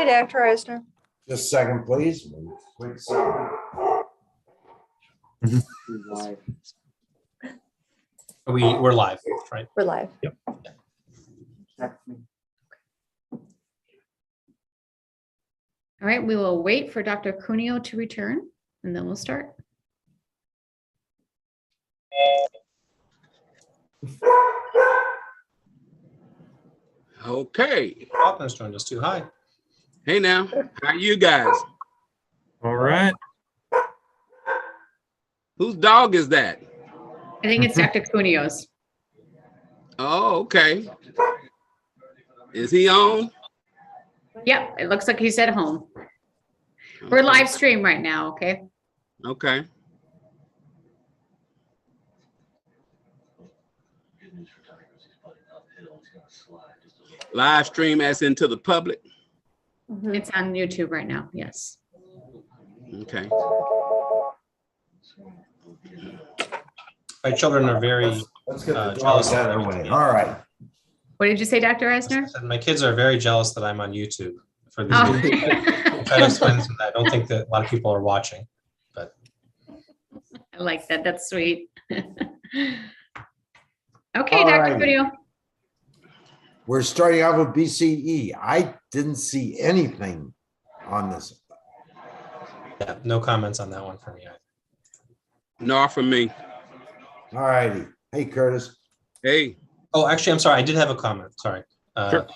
Copy, Dr. Eisner. Just a second, please. Quick second. We're live, right? We're live. Yep. All right, we will wait for Dr. Cuneo to return and then we'll start. Okay. Hoffman's joined us too. Hi. Hey now, how you guys? All right. Whose dog is that? I think it's Dr. Cuneo's. Oh, okay. Is he on? Yep, it looks like he's at home. We're live stream right now, okay? Okay. Live stream as into the public. It's on YouTube right now, yes. Okay. My children are very Let's get the jealous. dogs out of the way. All right. What did you say, Dr. Eisner? My kids are very jealous that I'm on YouTube for this. Oh. I try to explain to them that I don't think that a lot of people are watching, but I like that. That's sweet. Okay, All Dr. right. Cuneo. We're starting off with BCE. I didn't see anything on this. yeah, no comments on that one from me. Nor from me. All righty. Hey, Curtis. Hey. Oh, actually, I'm sorry. I did have a comment. Sorry. Sure.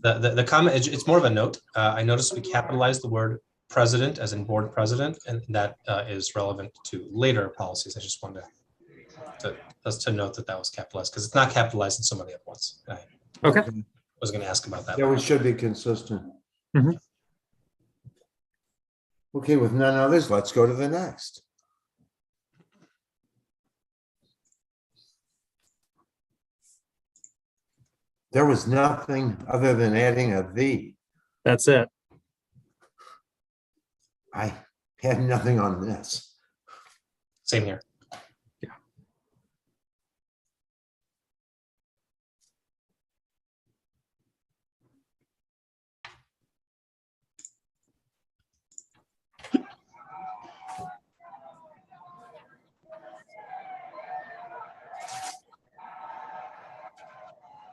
The comment, it's more of a note. I noticed we capitalized the word president as in board president, and that is relevant to later policies. I just wanted to note that was capitalized because it's not capitalized in some of the other ones. I Okay. was going to ask about that. Yeah, we should be consistent. Mhm. Okay, with none others, let's go to the next. There was nothing other than adding a V. That's it. I had nothing on this. Same here.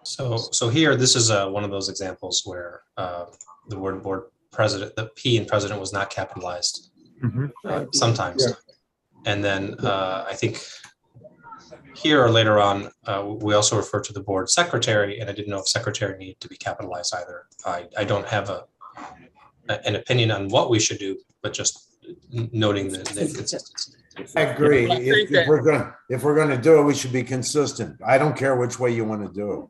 So here, this is one of those examples where the word board president, the P in president was not capitalized Mhm. sometimes. And then I think here or later on, we also refer to the board secretary, and I didn't know if secretary needed to be capitalized either. I don't have an opinion on what we should do, but just noting the inconsistency. I agree. I think that- If we're gonna do it, we should be consistent. I don't care which way you want to do it.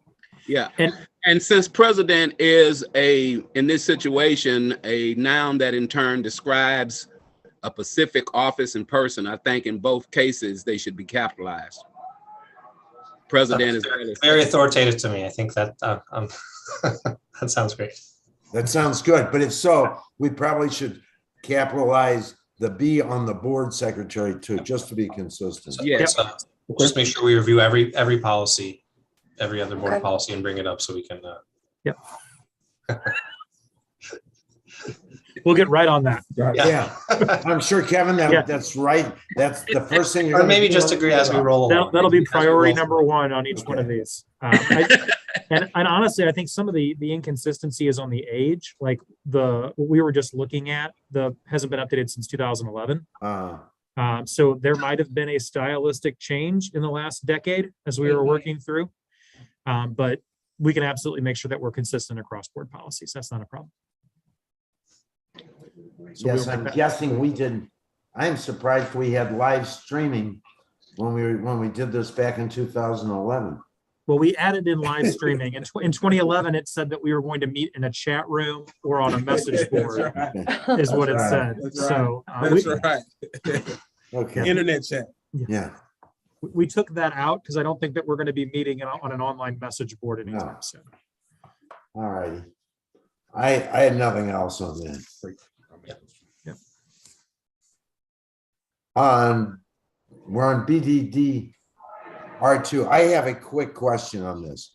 Yeah. And- And since president is in this situation, a noun that in turn describes a specific office and person, I think in both cases, they should be capitalized. President is Very authoritative to me. I think that that sounds great. That sounds good, but if so, we probably should capitalize the B on the board secretary too, just to be consistent. Yes. So just make sure we review every policy, every other board Okay. policy, and bring it up so we can. We'll get right on that. Yeah, I'm sure, Kevin, Yeah. that's right. That's the first thing you're Or gonna maybe do. just agree as we roll along. That'll be As we priority roll number one on each one of these. And honestly, I think some of the inconsistency is on the age, like what we were just looking at, hasn't been updated since 2011. So there might have been a stylistic change in the last decade as we were working through. But we can absolutely make sure that we're consistent across board policies. That's not a problem. So Yes, we'll I'm make that- guessing we didn't. I'm surprised we had live streaming when we did this back in 2011. Well, we added in live streaming. In 2011, it said that we were going to meet in a chat room or on a message board, is what it That's said. That's So That's right. Okay, Internet chat. yeah, we took that out because I don't think that we're going to be meeting on an online message board anytime No. soon. all righty. I had nothing else on that. Yeah. We're on BDD R2. I have a quick question on this.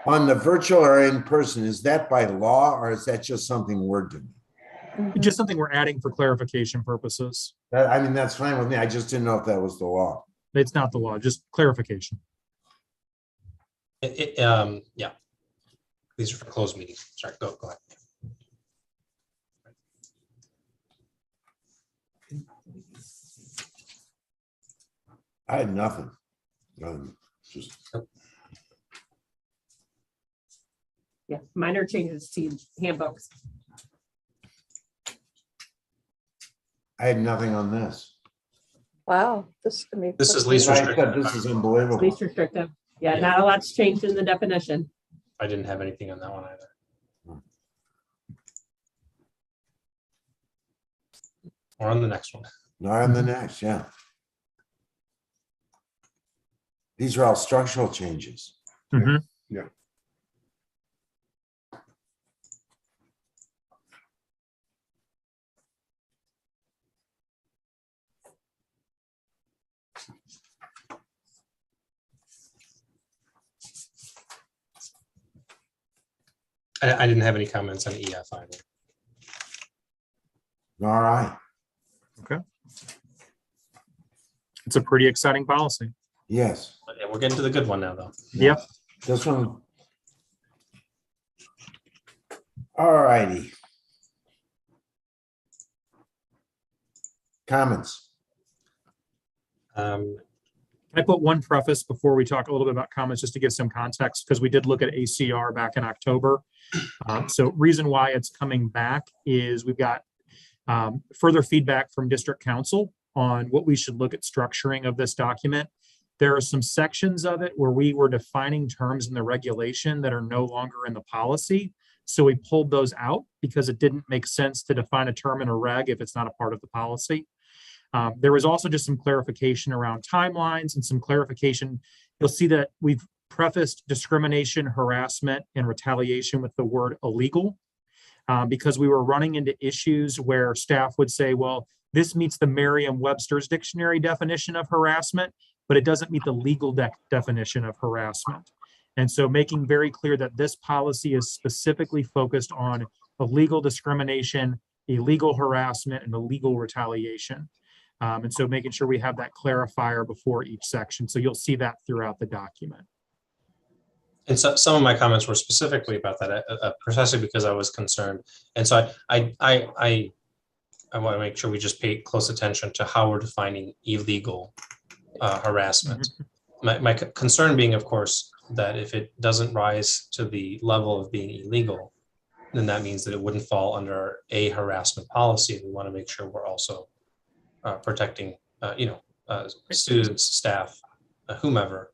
On the virtual or in person, is that by law or is that just something we're doing? Just something we're adding for clarification purposes. I mean, that's fine with me. I just didn't know if that was the law. It's not the law, just clarification. Yeah. These are for closed meetings. Sorry, go ahead. I had nothing. Just Yeah, minor changes to handbooks. I had nothing on this. Wow, this, I mean. This is least I restrictive. said this is unbelievable. Least restrictive. Yeah, Yeah. not a lot's changed in the definition. I didn't have anything on that one either. Or on the next one. Not on the next, yeah. These are all structural changes. Mhm. I didn't have any comments on EF either. All right. It's a pretty exciting policy. Yes, Yeah, we're getting to the good one now, though. Yep. this one. All righty. Comments? Can I put one preface before we talk a little bit about comments, just to give some context, because we did look at ACR back in October. So reason why it's coming back is we've got further feedback from district council on what we should look at structuring of this document. There are some sections of it where we were defining terms in the regulation that are no longer in the policy. So we pulled those out because it didn't make sense to define a term in a reg if it's not a part of the policy. There was also just some clarification around timelines and some clarification. You'll see that we've prefaced discrimination, harassment, and retaliation with the word illegal, because we were running into issues where staff would say, well, this meets the Merriam-Webster's dictionary definition of harassment, but it doesn't meet the legal definition of harassment. And so making very clear that this policy is specifically focused on illegal discrimination, illegal harassment, and illegal retaliation. And so making sure we have that clarifier before each section. So you'll see that throughout the document. And so some of my comments were specifically about that, precisely because I was concerned. And so I want to make sure we just pay close attention to how we're defining illegal harassment. My concern being, of course, that if it doesn't rise to the level of being illegal, then that means that it wouldn't fall under a harassment policy. We want to make sure we're also protecting, students, staff, whomever.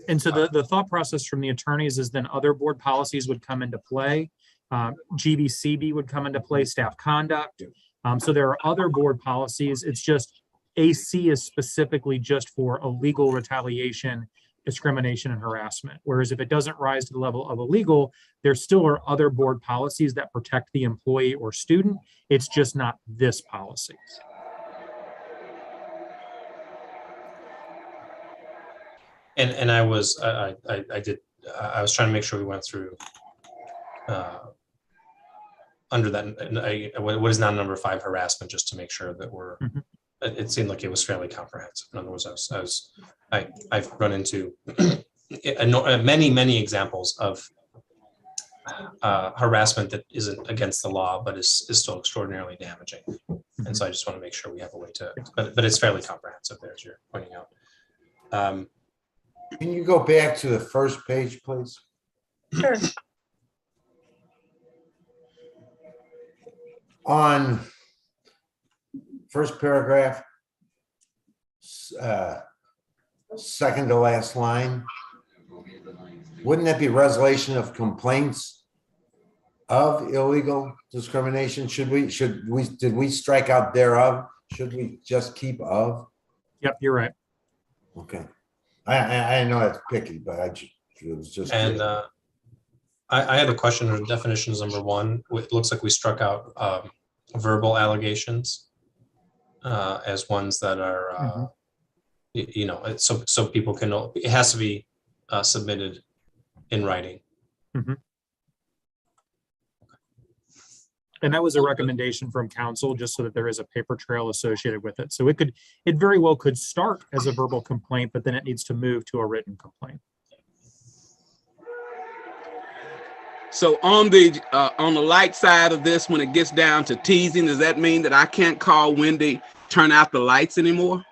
And so the thought process from the attorneys is then other board policies would come into play. GBCB would come into play, staff conduct. So there are other board policies. It's just AC is specifically just for illegal retaliation, discrimination, and harassment. Whereas if it doesn't rise to the level of illegal, there still are other board policies that protect the employee or student. It's just not this policy. And I was trying to make sure we went through under that, what is now number 5 harassment, just to make sure that we're, it seemed like it was fairly comprehensive. In other words, I've run into many examples of harassment that isn't against the law, but is still extraordinarily damaging. And so I just want to make sure we have a way to, but it's fairly comprehensive there, as you're pointing out. Can you go back to the first page, please? Sure. On first paragraph, second to last line, wouldn't that be resolution of complaints of illegal discrimination? Did we strike out thereof? Should we just keep of? Yep, you're right. Okay. I know that's picky, but it was just. And I had a question on definitions number 1. It looks like we struck out verbal allegations as ones that are, so people can know. It has to be submitted in writing. And that was a recommendation from council, just so that there is a paper trail associated with it. So it very well could start as a verbal complaint, but then it needs to move to a written complaint. So on the light side of this, when it gets down to teasing, does that mean that I can't call Wendy, turn out the lights anymore?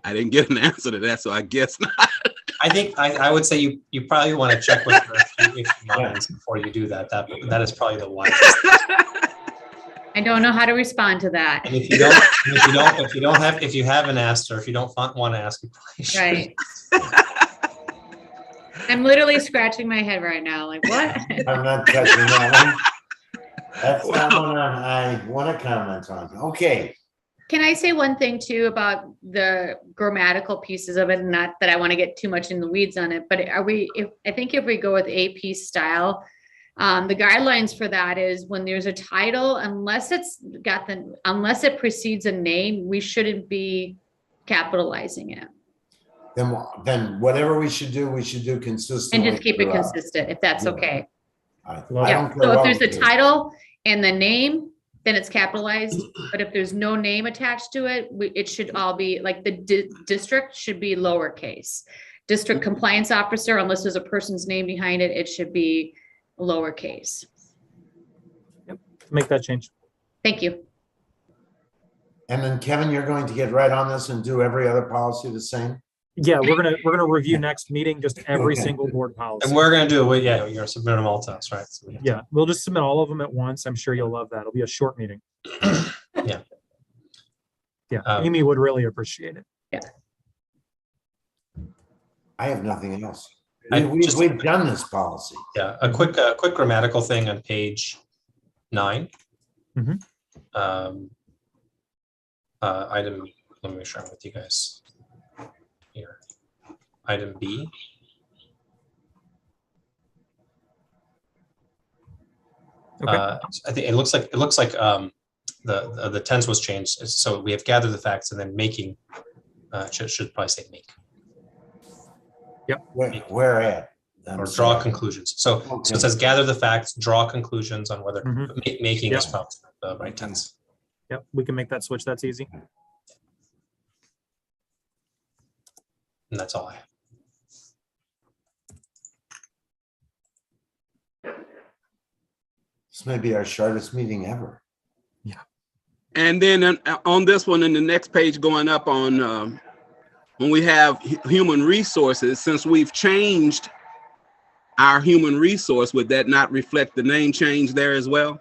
I didn't get an answer to that, so I guess not. I think I would say you probably want to check with her if you mind before you do that. That is probably the wisest. I don't know how to respond to that. And if you haven't asked her, if you don't want to ask, you probably should. Right. I'm literally scratching my head right now. Like, what? I'm not touching that one. That's not one I want to comment on. Okay. Can I say one thing too about the grammatical pieces of it? Not that I want to get too much in the weeds on it, but I think if we go with AP style, the guidelines for that is when there's a title, unless it precedes a name, we shouldn't be capitalizing it. Then whatever we should do consistently. And just keep it consistent, if that's okay. I Yeah, don't care so if what there's we a do. title and the name, then it's capitalized. But if there's no name attached to it, it should all be like the district should be lowercase. District compliance officer, unless there's a person's name behind it, it should be lowercase. Yep, make that change. Thank you. And then Kevin, you're going to get right on this and do every other policy the same? Yeah, we're gonna review next meeting, just every Okay. single board policy. And we're gonna do it. Yeah, you're gonna submit them all to us, right? So Yeah, we'll just submit all of them at once. I'm sure you'll love that. It'll be a short meeting. Yeah. Yeah, Amy would really appreciate it. I have nothing else. I We've just- done this policy. Yeah, a quick grammatical thing on page 9. Mhm. Item. Let me make sure I'm with you guys. Here, item B. Okay. I think it looks like the tense was changed. So we have gathered the facts and then making should probably say make Where at? I'm or draw sorry. conclusions. So Okay. it says gather the facts, draw conclusions on whether Mhm. making is Yep. probably the right tense. Yep, we can make that switch. That's easy. And that's all I have. This may be our shortest meeting ever. And then on this one, in the next page going up on when we have human resources, since we've changed our human resource, would that not reflect the name change there as well?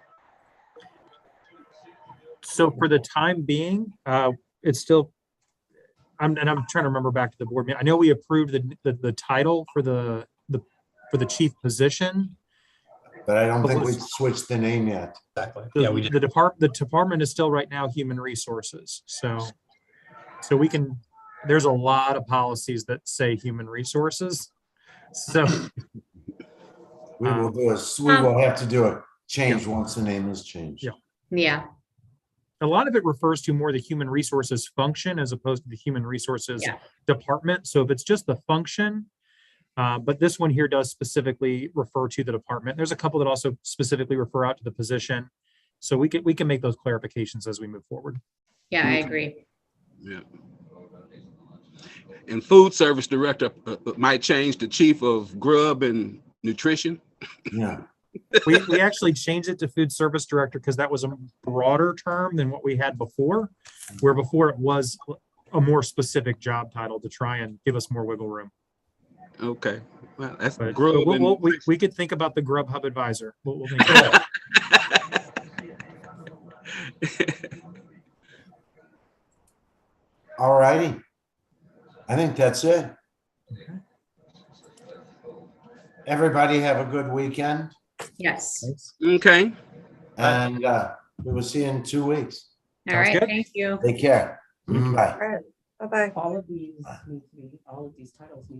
So for the time being, it's still, I'm trying to remember back to the board meeting. I know we approved the title for the chief position. But I don't think we've switched the name yet. Exactly. The, Yeah, we did. the department is still right now human resources. So we can, there's a lot of policies that say human resources. So We will have to do a change once the name is changed. Yeah. Yeah, a lot of it refers to more the human resources function as opposed to the human resources Yeah. department. So if it's just the function, but this one here does specifically refer to the department. There's a couple that also specifically refer out to the position. So we can make those clarifications as we move forward. yeah, I agree. Yeah. And food service director might change to chief of grub and nutrition. Yeah. We actually changed it to food service director because that was a broader term than what we had before, where before it was a more specific job title to try and give us more wiggle room. Okay, well, that's But grub. and- we could think about the Grub Hub advisor. We'll think about that. All righty. I think that's it. Everybody have a good weekend, Yes. Okay, and we will see you in 2 weeks. All Sounds right, good. thank you. Take care. Bye. All right, bye-bye. All of these titles need